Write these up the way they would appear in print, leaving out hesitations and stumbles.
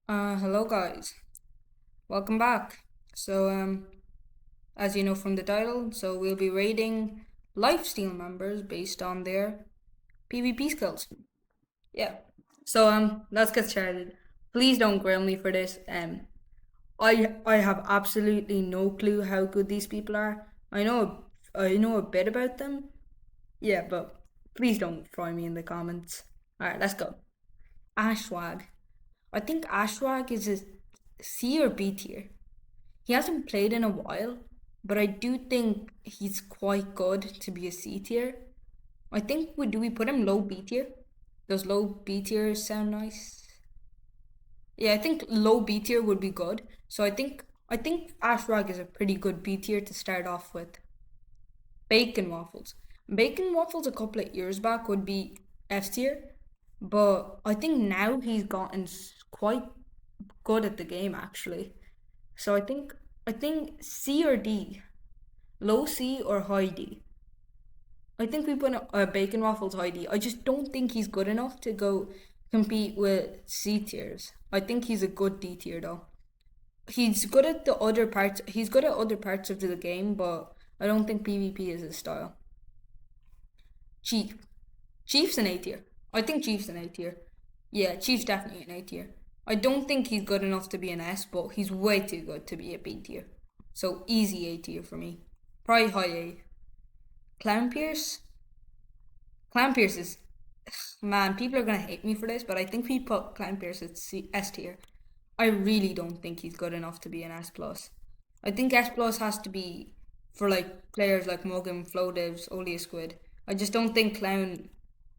Hello guys. Welcome back. So, as you know from the title, we'll be rating Lifesteal members based on their PvP skills. Yeah. Let's get started. Please don't grill me for this. I have absolutely no clue how good these people are. I know a bit about them. Yeah, but please don't fry me in the comments. All right, let's go. Ashwag. I think Ashwag is a C or B tier. He hasn't played in a while, but I do think he's quite good to be a C tier. I think we put him low B tier? Does low B tier sound nice? Yeah, I think low B tier would be good. So I think Ashrag is a pretty good B tier to start off with. Bacon waffles. Bacon waffles a couple of years back would be F tier, but I think now he's gotten quite good at the game actually. So I think C or D, low C or high D. I think we put Bacon Waffles high D. I just don't think he's good enough to go compete with C tiers. I think he's a good D tier though. He's good at the other parts. He's good at other parts of the game, but I don't think PvP is his style. Chief, Chief's an A tier. I think Chief's an A tier. Yeah, Chief's definitely an A tier. I don't think he's good enough to be an S, but he's way too good to be a B tier. So easy A tier for me. Probably high A. Clown Pierce. Clown Pierce is, man. People are gonna hate me for this, but I think we put Clown Pierce at S tier. I really don't think he's good enough to be an S plus. I think S plus has to be for like players like Muggin, Flowdivs, Olia Squid. I just don't think Clown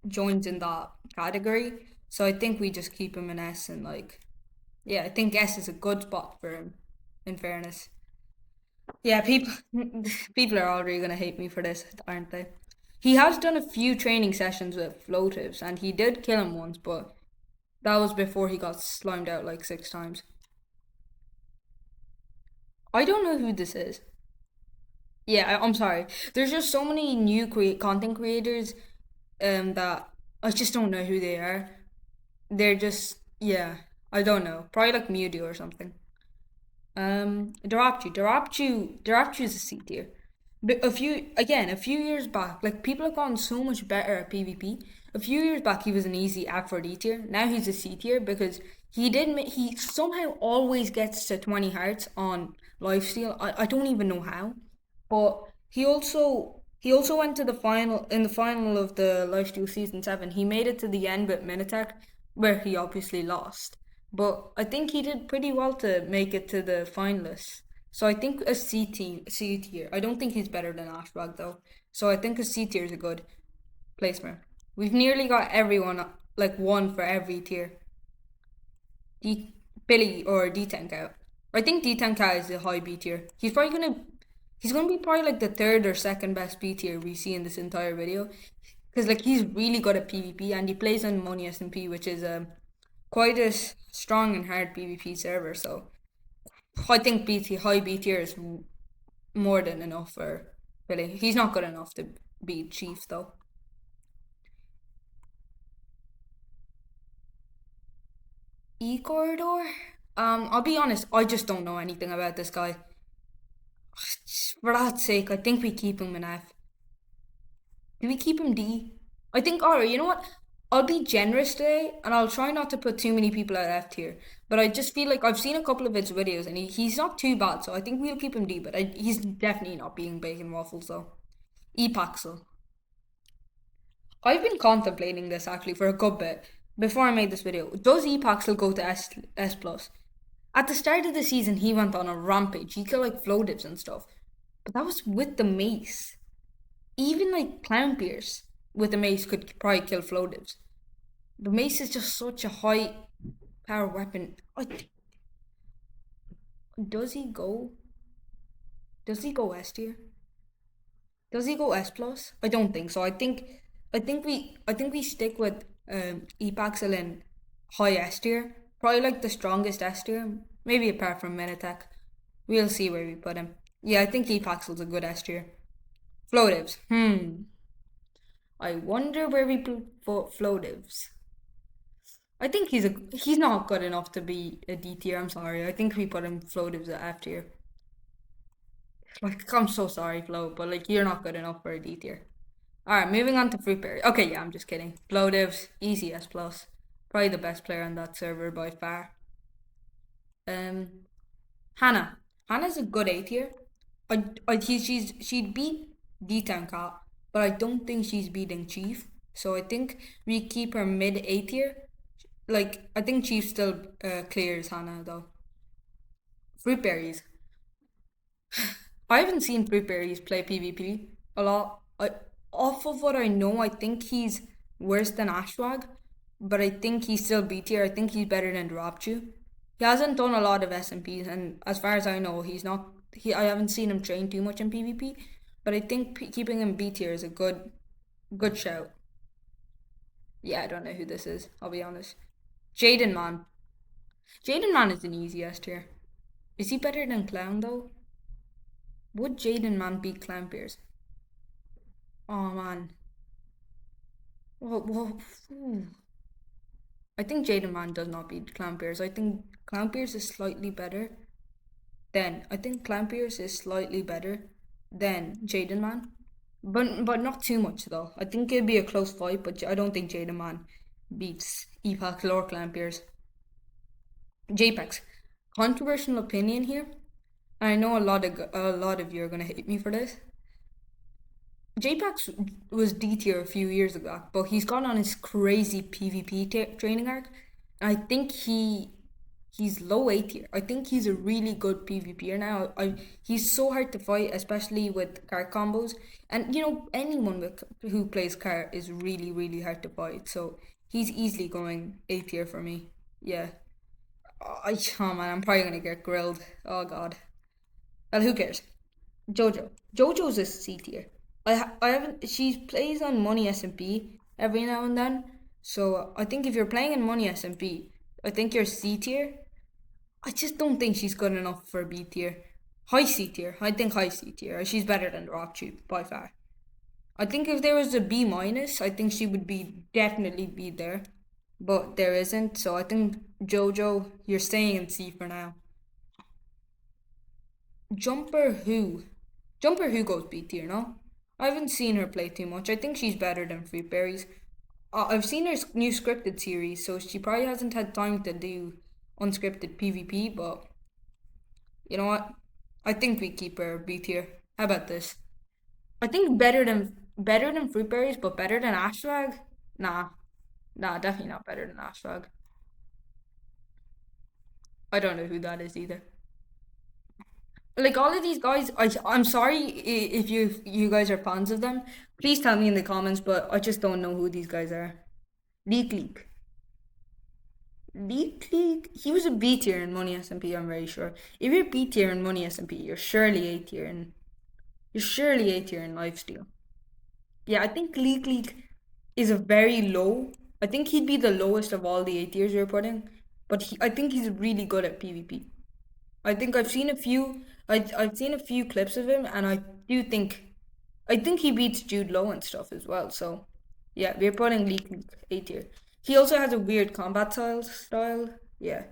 joins in that category. So I think we just keep him an S and like, yeah, I think S is a good spot for him. In fairness, yeah, people people are already gonna hate me for this, aren't they? He has done a few training sessions with floatives, and he did kill him once, but that was before he got slimed out like 6 times. I don't know who this is. Yeah, I'm sorry. There's just so many new content creators that I just don't know who they are. They're just, yeah, I don't know. Probably like Mewtwo or something. Darapchu is a C tier. But a few years back, like people have gotten so much better at PvP. A few years back, he was an easy F for D tier. Now he's a C tier because he somehow always gets to 20 hearts on lifesteal. I don't even know how, but he also went to the final in the final of the lifesteal season 7. He made it to the end with Minotaur, where he obviously lost. But I think he did pretty well to make it to the finalists. So I think a C tier. I don't think he's better than Ashbag though. So I think a C tier is a good placement. We've nearly got everyone like one for every tier. D Billy or D10 out. I think D10 is a high B tier. He's gonna be probably like the third or second best B tier we see in this entire video. Because like he's really good at PvP and he plays on Money SMP, which is quite a strong and hard PvP server. So I think high B tier is more than enough for Billy. He's not good enough to beat Chief though. E corridor. I'll be honest. I just don't know anything about this guy. For that sake, I think we keep him in F. Do we keep him D? I think. Alright. You know what? I'll be generous today, and I'll try not to put too many people at F tier. But I just feel like I've seen a couple of his videos, and he's not too bad. So I think we'll keep him D. But he's definitely not being bacon waffles though. Epaxel. I've been contemplating this actually for a good bit before I made this video. Does Epaxel go to S plus? At the start of the season, he went on a rampage. He killed like flow dips and stuff, but that was with the mace. Even like Clown Pierce with the mace could probably kill flow dips. The mace is just such a high power weapon. Does he go? Does he go S tier? Does he go S plus? I don't think so. I think we stick with Epaxel in high S tier. Probably like the strongest S tier. Maybe apart from Metatek. We'll see where we put him. Yeah, I think Epaxel's a good S tier. Floatives. I wonder where we put Floatives. I think he's not good enough to be a D tier. I'm sorry. I think we put him Floatives at F tier. Like I'm so sorry, Flo, but like you're not good enough for a D tier. Alright, moving on to Fruit Berry. Okay, yeah, I'm just kidding. Floatives, easy S plus. Probably the best player on that server by far. Um Hannah. Hannah's a good A tier. She'd beat D-Town Cat, but I don't think she's beating Chief. So I think we keep her mid A tier. Like I think Chief still clears Hannah though. Fruit berries. I haven't seen Fruit berries play PvP a lot. Off of what I know, I think he's worse than Ashwag, but I think he's still B tier. I think he's better than Dropchu. He hasn't done a lot of SMPs, and as far as I know, he's not. I haven't seen him train too much in PvP, but I think keeping him B tier is a good shout. Yeah, I don't know who this is. I'll be honest. Jaden Man. Jaden Man is an easy S tier. Is he better than Clown though? Would Jaden Man beat Clown Pierce? Oh man. Well, I think Jaden Man does not beat Clown Pierce. I think Clown Pierce is slightly better than Jaden Man. But not too much though. I think it'd be a close fight, but I don't think Jaden Man beats Epax or Clown Pierce. JPEX. Controversial opinion here. I know a lot of you are gonna hate me for this. JPEX was D tier a few years ago, but he's gone on his crazy PvP training arc. I think he's low A tier. I think he's a really good PvPer now. He's so hard to fight, especially with cart combos. And anyone who plays cart is really really hard to fight. So he's easily going A tier for me. Yeah. Oh man, I'm probably gonna get grilled. Oh god. Well, who cares? Jojo. Jojo's a C tier. I haven't. She plays on Money SMP every now and then. So I think if you're playing in Money SMP, I think you're C tier. I just don't think she's good enough for B tier. High C tier. I think high C tier. She's better than Rock Tube by far. I think if there was a B minus, I think she would definitely be there. But there isn't. So I think Jojo, you're staying in C for now. Jumper who? Jumper who goes B tier, no? I haven't seen her play too much. I think she's better than Fruit Berries. I've seen her new scripted series, so she probably hasn't had time to do unscripted PvP, but you know what? I think we keep her B tier. How about this? I think better than Fruit Berries, but better than Ashwag? Nah. Nah, definitely not better than Ashwag. I don't know who that is either. Like all of these guys, I'm sorry if you guys are fans of them. Please tell me in the comments, but I just don't know who these guys are. Leak Leak. Leak Leak. He was a B tier in Money SMP, I'm very sure. If you're B tier in Money SMP, you're surely A tier in Lifesteal. Yeah, I think Leak Leak is a very low. I think he'd be the lowest of all the A tiers you're putting, but I think he's really good at PvP. I think I've seen a few. I've seen a few clips of him, and do think, I think he beats Jude Low and stuff as well. So, yeah, we're putting Leak A tier. He also has a weird combat style. Yeah.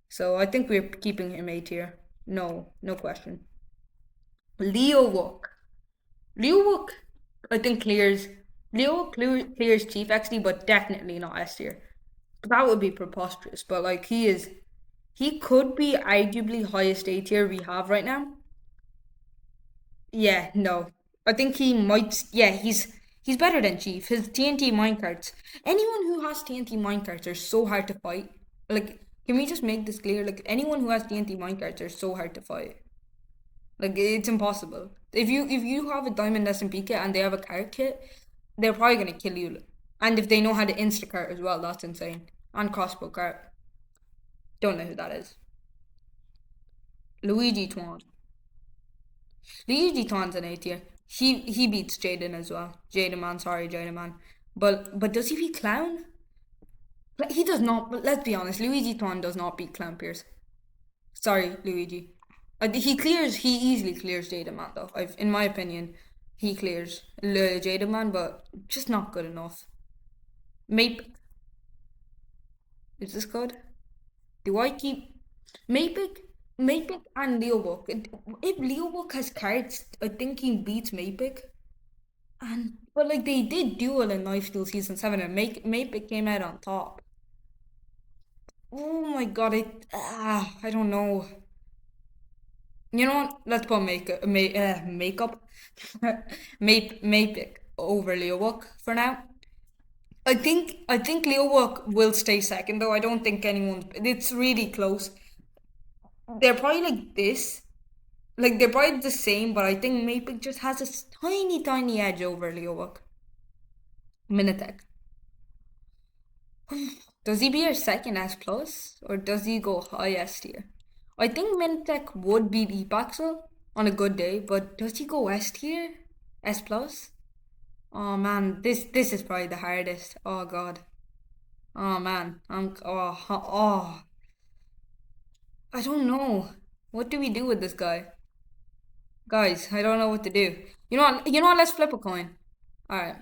So I think we're keeping him A tier. No, no question. Leo Wook. Leo Wook, I think clears Chief actually, but definitely not S tier. That would be preposterous. But like he could be arguably highest A tier we have right now. Yeah, no. I think he might. Yeah, he's better than Chief. His TNT minecarts. Anyone who has TNT minecarts are so hard to fight. Like, can we just make this clear? Like, anyone who has TNT minecarts are so hard to fight. Like, it's impossible. If you have a diamond SMP kit and they have a cart kit, they're probably gonna kill you. And if they know how to instacart as well, that's insane. And crossbow cart. Don't know who that is. Luigi Twan. Luigi Twan's an A tier. He beats Jaden as well. Jaden Man, sorry, Jaden Man. But does he beat Clown? He does not. But let's be honest, Luigi Twan does not beat Clown Pierce. Sorry, Luigi. He easily clears Jaden Man though. In my opinion, he clears Jaden Man, but just not good enough. Maybe Is this good? Do I keep Mapic? Mapic and Leobook. If Leobook has cards, I think he beats Mapic. And but like they did duel in Lifesteal Season 7 and Mapic came out on top. Oh my god, I don't know. You know what? Let's put makeup Mapic over Leobook for now. I think Leobook will stay second though. I don't think anyone. It's really close. They're probably like this. Like they're probably the same, but I think Mapic just has a tiny edge over Leobook. Minitech. Does he be our second S plus, or does he go high S tier? I think Minitech would beat Epaxel on a good day, but does he go S tier? S plus? Oh man, this is probably the hardest. Oh god. Oh man, I don't know. What do we do with this guy, guys? I don't know what to do. You know what? You know what? Let's flip a coin. All right,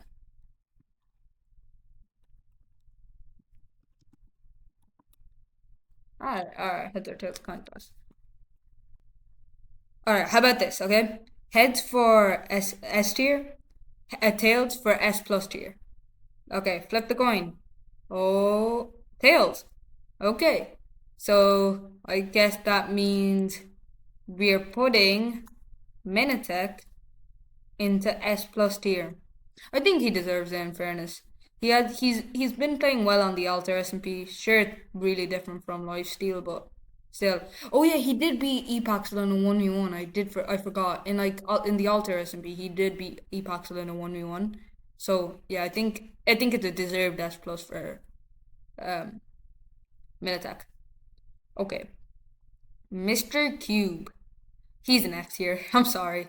all right. Heads or tails, coin toss. All right. How about this? Okay, heads for S tier, tails for S plus tier. Okay, flip the coin. Oh, tails. Okay, so I guess that means we're putting Minitech into S plus tier. I think he deserves it in fairness. He's been playing well on the Alter SMP. Sure, it's really different from Lifesteal, but still. Oh yeah, he did beat Epaxel in a 1v1. I forgot. In the Alter SMP, he did beat Epaxel in a 1v1. So yeah, I think it's a deserved S plus for um Minitech. Okay. Mr. Cube. He's an F tier. I'm sorry.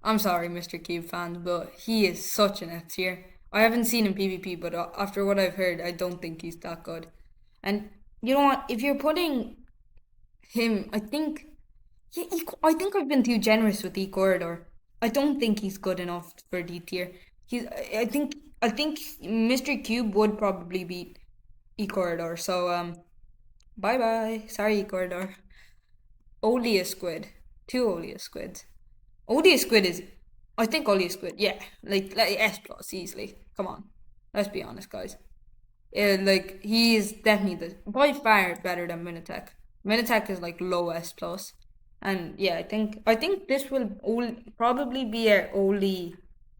I'm sorry, Mr. Cube fans, but he is such an F tier. I haven't seen him PvP, but after what I've heard, I don't think he's that good. And you know what? If you're putting him, yeah, I think I've been too generous with E Corridor. I don't think he's good enough for D tier. I think Mr. Cube would probably beat E Corridor. So bye bye. Sorry, E Corridor. Only a squid. Two only a squids. Odious Squid is, I think Odious Squid, yeah, like S plus easily. Come on, let's be honest, guys. Like he is definitely the by far better than Minitech. Minitech is like low S plus, and yeah, I think this will probably be our only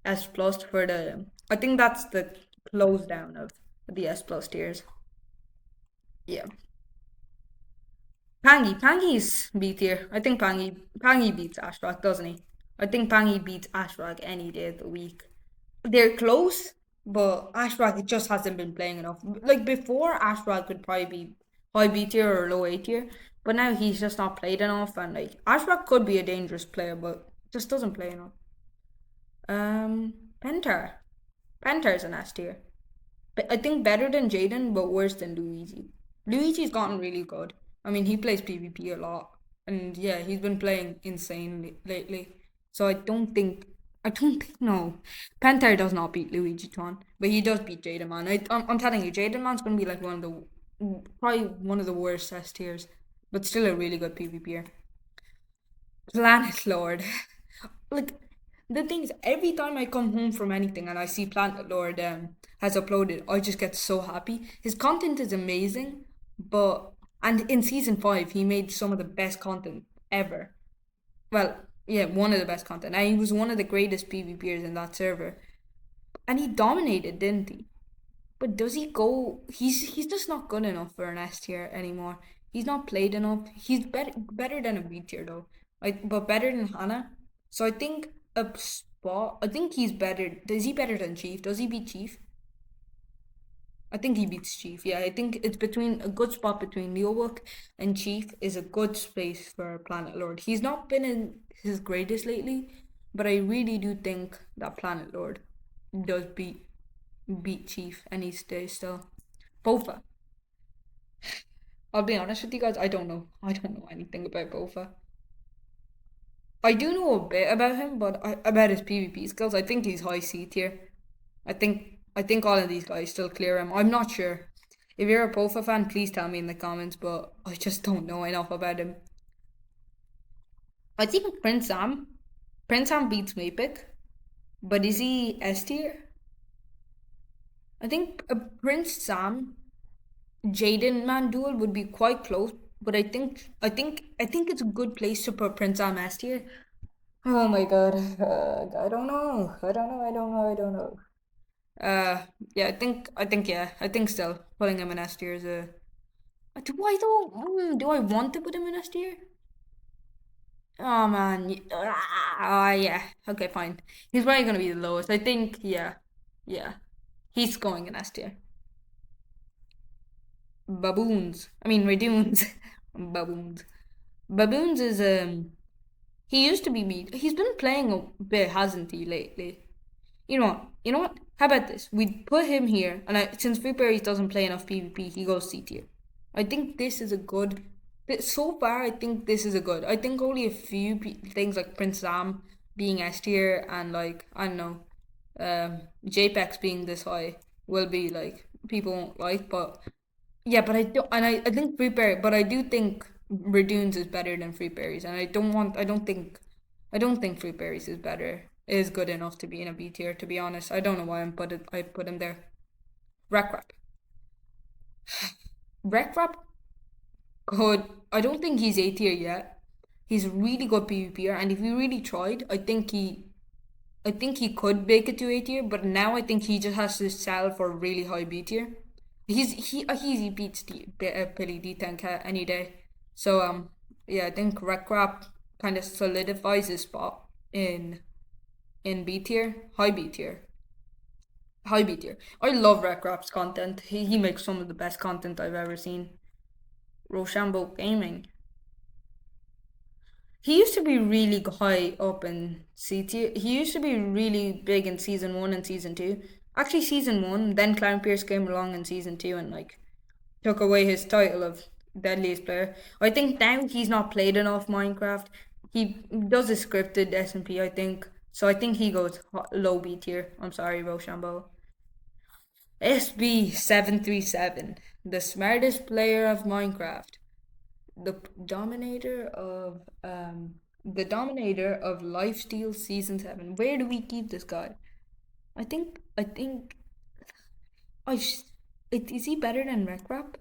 S plus for the. I think that's the close down of the S plus tiers. Yeah, Pangy's B tier. I think Pangy beats Ashrock, doesn't he? I think Pangy beats Ashrock any day of the week. They're close, but Ashrock just hasn't been playing enough. Like before, Ashrock would probably be high B tier or low A tier, but now he's just not played enough. And like Ashrock could be a dangerous player, but just doesn't play enough. Pentar. Pentar's an S tier. But I think better than Jaden, but worse than Luigi. Luigi's gotten really good. I mean, he plays PvP a lot, and yeah, he's been playing insane lately. So I don't think no, Panther does not beat Luigi Tron, but he does beat Jaden Man. I'm telling you, Jaden Man's gonna be like probably one of the worst S tiers, but still a really good PvPer. Planet Lord. Like the thing is, every time I come home from anything and I see Planet Lord has uploaded, I just get so happy. His content is amazing, but and in season 5 he made some of the best content ever. Well, yeah, one of the best content, and he was one of the greatest PvPers in that server, and he dominated, didn't he? But does he go? He's just not good enough for an S tier anymore. He's not played enough. He's better than a B tier though. But better than Hannah. So I think a spot. I think he's better. Is he better than Chief? Does he beat Chief? I think he beats Chief. Yeah, I think it's between a good spot between Leowook and Chief is a good space for Planet Lord. He's not been in his greatest lately, but I really do think that Planet Lord does beat Chief, and he stays still. Bofa. I'll be honest with you guys. I don't know. I don't know anything about Bofa. I do know a bit about him, but about his PvP skills. I think he's high C tier. I think all of these guys still clear him. I'm not sure. If you're a Pofa fan, please tell me in the comments, but I just don't know enough about him. I think Prince Sam beats Mapic, but is he S tier? I think a Prince Sam Jaden man duel would be quite close, but I think it's a good place to put Prince Sam S tier. Oh my god, I don't know. I don't know. Uh, yeah, I think still putting him in S tier is a. Do I though? Do I want to put him in S tier? Oh man, yeah. Okay, fine. He's probably gonna be the lowest. I think, yeah. He's going in S tier. Baboons. I mean, Radoons. Baboons. Baboons is He used to be meat. He's been playing a bit, hasn't he, lately? You know what? You know what? How about this? We put him here, and since Free Berries doesn't play enough PvP, he goes C tier. I think this is a good. So far, I think this is a good. I think only a few things like Prince Sam being S tier and like I don't know, JPEX being this high will be like people won't like, but yeah, but I don't, and I think Free Berry, but I do think Redunes is better than Free Berries, and I don't think Free Berries is better, is good enough to be in a B tier. To be honest, I don't know why I put him there. Wreck Rap, good. I don't think he's A tier yet. He's really good PvPer, and if he really tried, I think he could make it to A tier, but now I think he just has to sell for a really high B tier. He beats Billy D10 any day. So yeah, I think Rap kind of solidifies his spot in B tier, high B tier. I love Rap's content. He makes some of the best content I've ever seen. Rochambeau Gaming. He used to be really high up in C tier. He used to be really big in season 1 and season 2. Actually, season 1, then Clown Pierce came along in season 2 and like took away his title of deadliest player. I think now he's not played enough Minecraft. He does a scripted SMP, I think. So I think he goes low B tier. I'm sorry, Rochambeau. SB737, the smartest player of Minecraft, the dominator of Lifesteal Season 7. Where do we keep this guy? I think I is he better than Rekrap?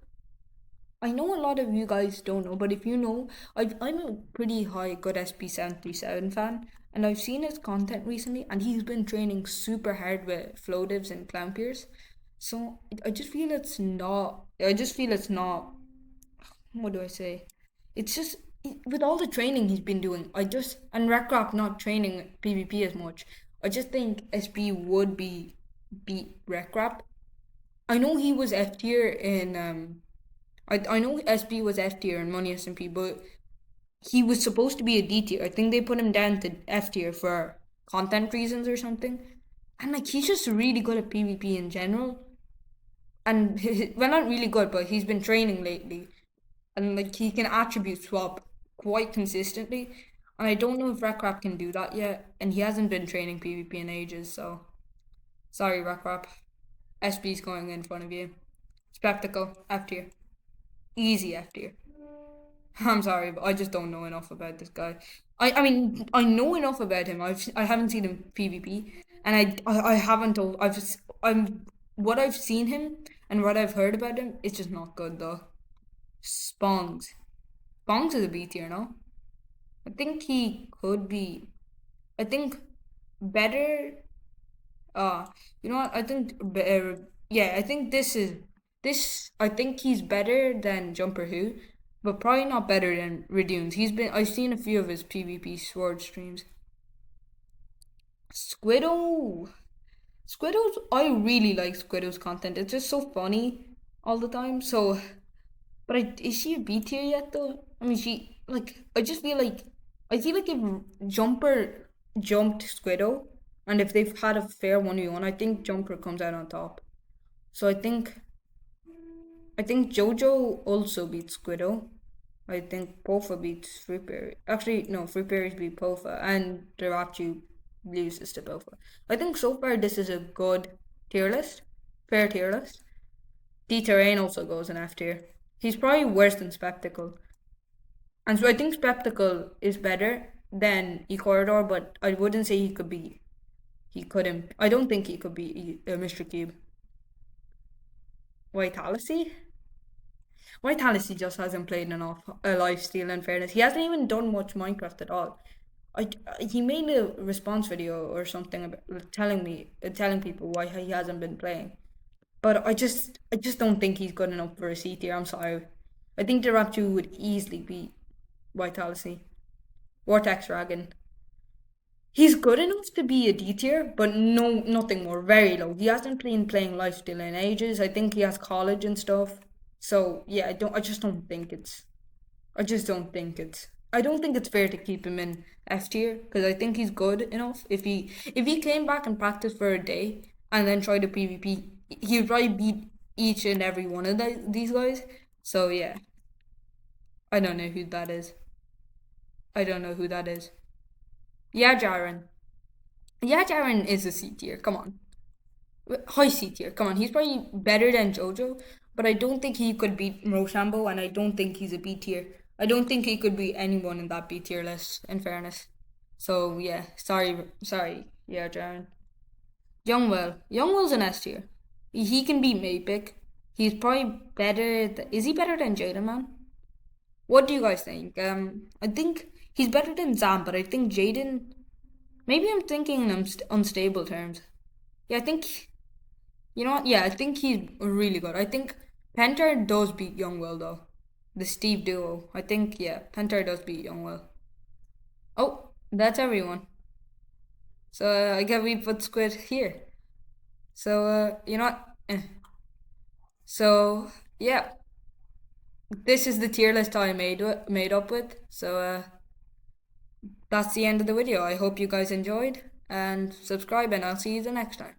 I know a lot of you guys don't know, but if you know, I'm a pretty high good SB737 fan, and I've seen his content recently, and he's been training super hard with flow divs and clown peers. So I just feel it's not. I just feel it's not. What do I say? It's just with all the training he's been doing. And Rekrap not training PvP as much. I just think SB would beat Rekrap. I know he was F tier in I know SB was F tier in Money SMP, but he was supposed to be a D tier. I think they put him down to F tier for content reasons or something. And like he's just really good at PvP in general. And well, not really good, but he's been training lately, and like he can attribute swap quite consistently. And I don't know if Rekrap can do that yet, and he hasn't been training PvP in ages. So sorry, Rekrap. SB's going in front of you. Spectacle F tier. Easy F tier. I'm sorry, but I just don't know enough about this guy. I mean I know enough about him. I haven't seen him PvP, and I haven't told. I'm what I've seen him and what I've heard about him. It's just not good though. Spongs. Spongs is a B tier, no? I think he could be. I think better. You know what? I think better. Yeah, I think this. I think he's better than Jumper Who, but probably not better than Redunes. I've seen a few of his PvP sword streams. Squiddo. Squiddo's. I really like Squiddo's content. It's just so funny all the time. So, but is she a B tier yet though? I mean, she like. I feel like if Jumper jumped Squiddo, and if they've had a fair 1v1, I think Jumper comes out on top. So I think Jojo also beats Squiddo. I think Pofa beats Fruitberry. Actually, no, Fruitberries beat Pofa, and Dirachu loses to Pofa. I think so far this is a good tier list, fair tier list. D-Terrain also goes in F tier. He's probably worse than Spectacle. And so I think Spectacle is better than E-Corridor, but I wouldn't say he could be. He couldn't. I don't think he could be Mr. Cube. Vitality? Vitality just hasn't played enough Lifesteal in fairness. He hasn't even done much Minecraft at all. He made a response video or something about telling people why he hasn't been playing. But I just don't think he's good enough for a C tier. I'm sorry. I think the Raptor would easily beat Vitality. Vortex Dragon. He's good enough to be a D tier, but no, nothing more. Very low. He hasn't been playing Lifesteal in ages. I think he has college and stuff. So yeah, I don't. I just don't think it's. I just don't think it's. I don't think it's fair to keep him in F tier because I think he's good enough. If he came back and practiced for a day and then tried to PvP, he'd probably beat each and every one of these guys. So yeah, I don't know who that is. I don't know who that is. Yeah, Jaren. Yeah, Jaren is a C tier. Come on. High C tier. Come on. He's probably better than JoJo, but I don't think he could beat Rochambeau, and I don't think he's a B tier. I don't think he could beat anyone in that B tier list, in fairness. So, yeah. Sorry. Yeah, Jaren. Youngwell's an S tier. He can beat Mapic. He's probably better. Is he better than Jaden, man? What do you guys think? I think he's better than Zam, but I think Jaden. Maybe I'm thinking in unstable terms. Yeah, I think you know what? Yeah, I think he's really good. I think Penter does beat Youngwell though. The Steve duo. I think yeah, Penter does beat Youngwell. Oh, that's everyone. So I guess we put Squid here. So you know what? So yeah, this is the tier list I made up with. So that's the end of the video. I hope you guys enjoyed and subscribe, and I'll see you the next time.